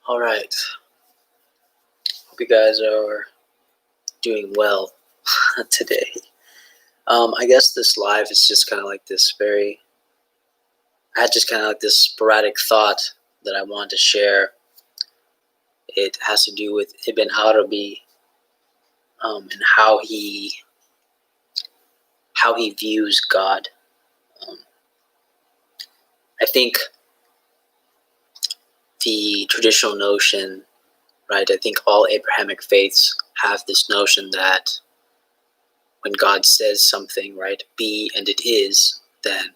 All right. Hope you guys are doing well today. I guess this live is just kind of like this I had just kind of like this sporadic thought that I wanted to share. It has to do with Ibn Arabi and how he views God. Um, I think the traditional notion, right? I think all Abrahamic faiths have this notion that when God says something, right, be and it is, then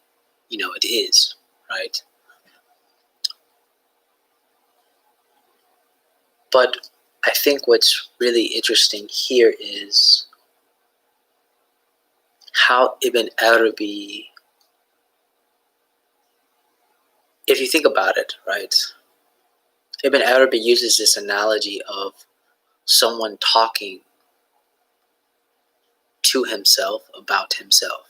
it is, right? But I think what's really interesting here is how Ibn Arabi, if you think about it, right, Ibn Arabi uses this analogy of someone talking to himself about himself.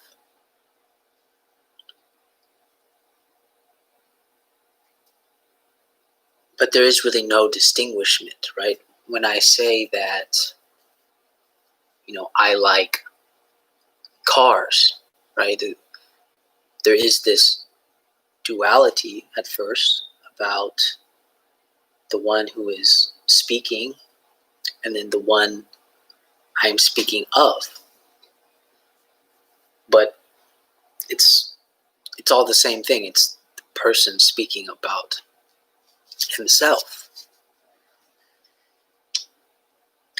But there is really no distinguishment, right? When I say that, I like cars, right? There is this duality at first about the one who is speaking and then the one I'm speaking of. But it's all the same thing. It's the person speaking about himself.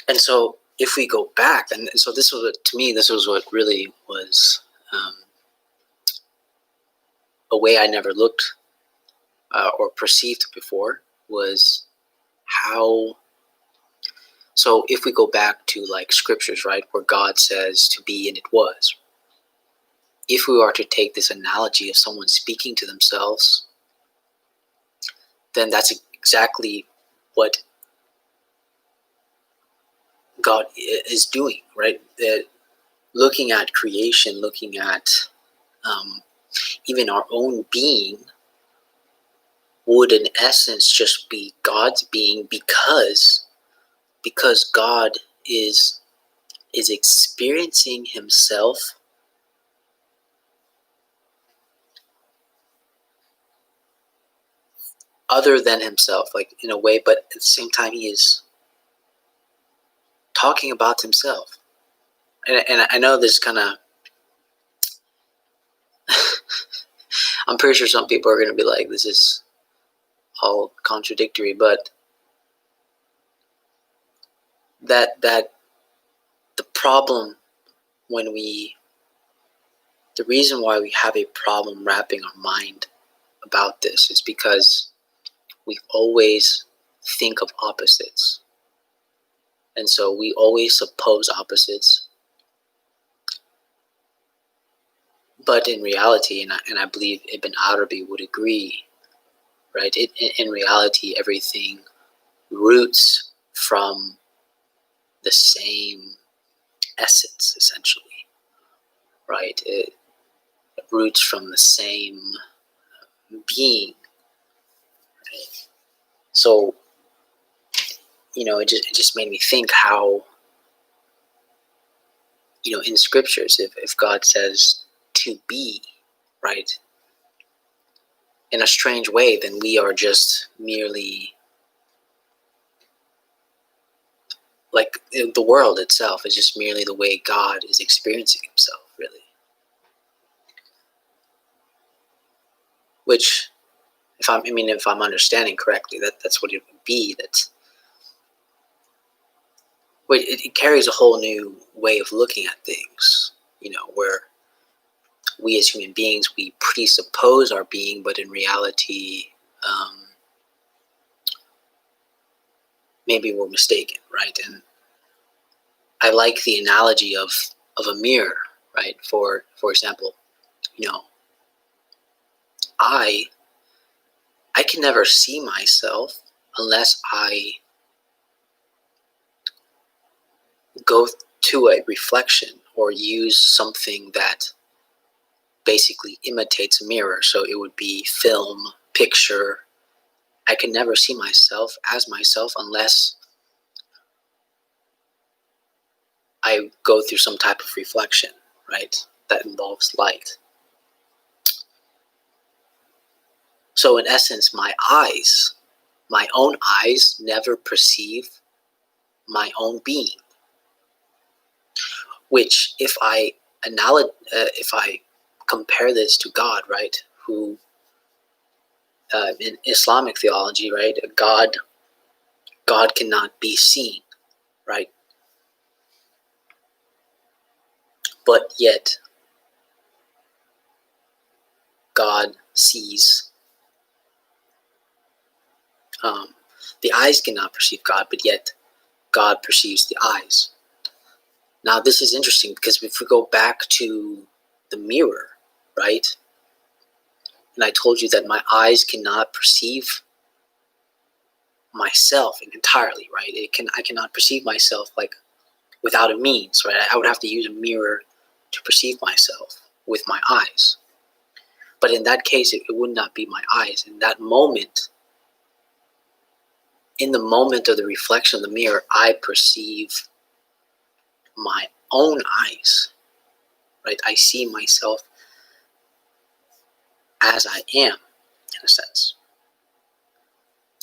And so if we go back, and so this was to me, this was what really was a way I never looked or perceived before, was how. So if we go back to like scriptures, right, where God says to be and it was, if we are to take this analogy of someone speaking to themselves, then that's exactly what God is doing, right? Looking at creation, looking at even our own being, would in essence just be God's being, because God is experiencing himself other than himself, like in a way, but at the same time he is talking about himself. And I know this kind of I'm pretty sure some people are going to be like, this is all contradictory, but that the problem the reason why we have a problem wrapping our mind about this is because we always think of opposites. And so we always suppose opposites. But in reality, and I believe Ibn Arabi would agree, right? In reality, everything roots from the same essence, essentially, right? It roots from the same being, right? So, it just made me think how, in scriptures, if God says to be, right, in a strange way, then we are just merely, like, the world itself is just merely the way God is experiencing himself, really. Which, if I'm understanding correctly, that's what it would be. It carries a whole new way of looking at things, where we as human beings, we presuppose our being, but in reality, maybe we're mistaken, right? And I like the analogy of a mirror, right? For example, I can never see myself unless I go to a reflection or use something that basically imitates a mirror. So it would be film, picture, I can never see myself as myself unless I go through some type of reflection, right? That involves light. So in essence, my own eyes never perceive my own being, which if I compare this to God, right, who in Islamic theology, right, God cannot be seen, right, but yet God sees. The eyes cannot perceive God, but yet God perceives the eyes. Now this is interesting because if we go back to the mirror, right, and I told you that my eyes cannot perceive myself entirely, right? I cannot perceive myself like without a means, right? I would have to use a mirror to perceive myself with my eyes. But in that case, it would not be my eyes. In that moment, in the moment of the reflection of the mirror, I perceive my own eyes, right? I see myself as I am, in a sense.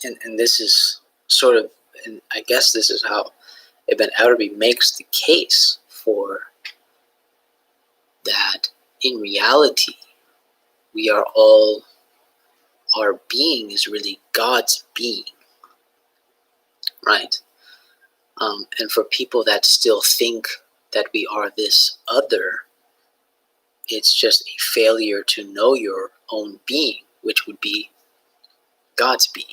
And this is sort of, and I guess this is how Ibn Arabi makes the case for that in reality, we are all, our being is really God's being, right? And for people that still think that we are this other, it's just a failure to know your own being, which would be God's being.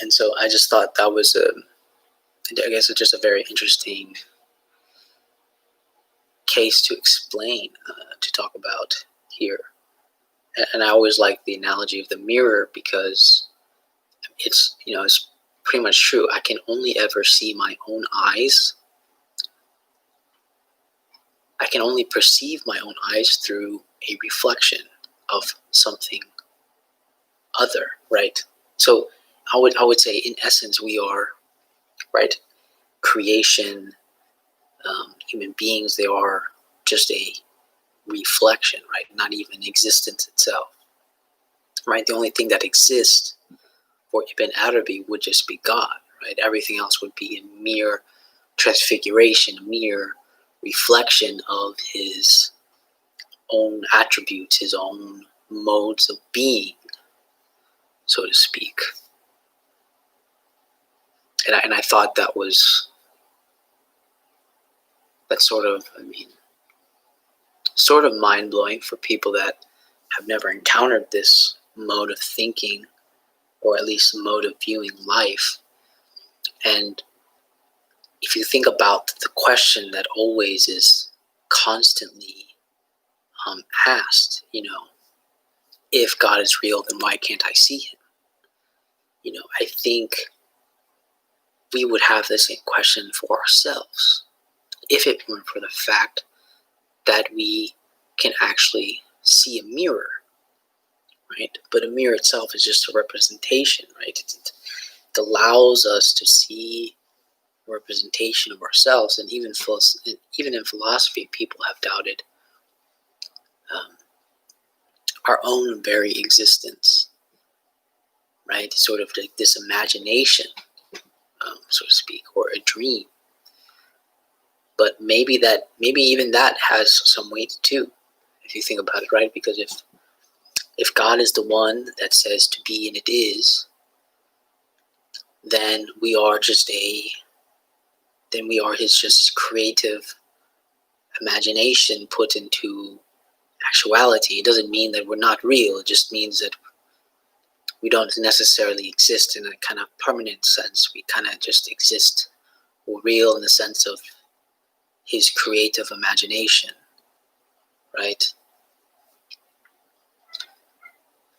And so I just thought that was I guess it's just a very interesting case to explain, to talk about here. And I always like the analogy of the mirror because it's, it's pretty much true. I can only ever see my own eyes. I can only perceive my own eyes through a reflection of something other, right? So I would say in essence we are, right, creation, human beings, they are just a reflection, right? Not even existence itself, right? The only thing that exists for Ibn Arabi would just be God, right? Everything else would be a mere transfiguration, a mere reflection of his own attributes, his own modes of being, so to speak. And I thought that's sort of mind-blowing for people that have never encountered this mode of thinking, or at least mode of viewing life. And if you think about the question that always is constantly asked, if God is real, then why can't I see him? I think we would have the same question for ourselves if it weren't for the fact that we can actually see a mirror, right? But a mirror itself is just a representation, right? It allows us to see a representation of ourselves, and even in philosophy, people have doubted our own very existence, right? Sort of like this imagination, so to speak, or a dream. But maybe even that has some weight too, if you think about it, right? Because if God is the one that says to be and it is, then we are his just creative imagination put into actuality. It doesn't mean that we're not real. It just means that we don't necessarily exist in a kind of permanent sense. We kind of just exist. We're real in the sense of his creative imagination, right?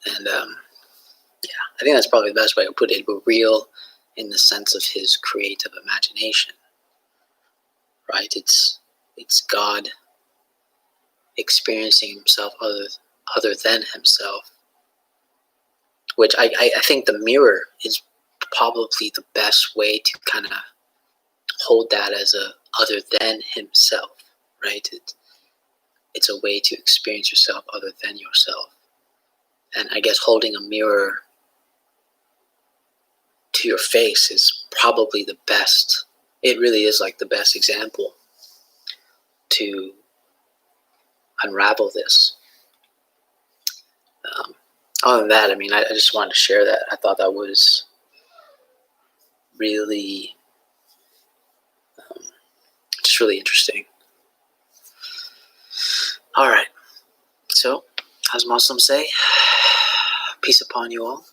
And I think that's probably the best way to put it. We're real in the sense of his creative imagination, right? It's God experiencing himself other than himself, which I think the mirror is probably the best way to kind of hold that as a other than himself, right? It's a way to experience yourself other than yourself. And I guess holding a mirror to your face is probably the best. It really is like the best example to unravel this. Other than that, I mean, I just wanted to share that. I thought that was really, just really interesting. All right. So, as Muslims say, peace upon you all.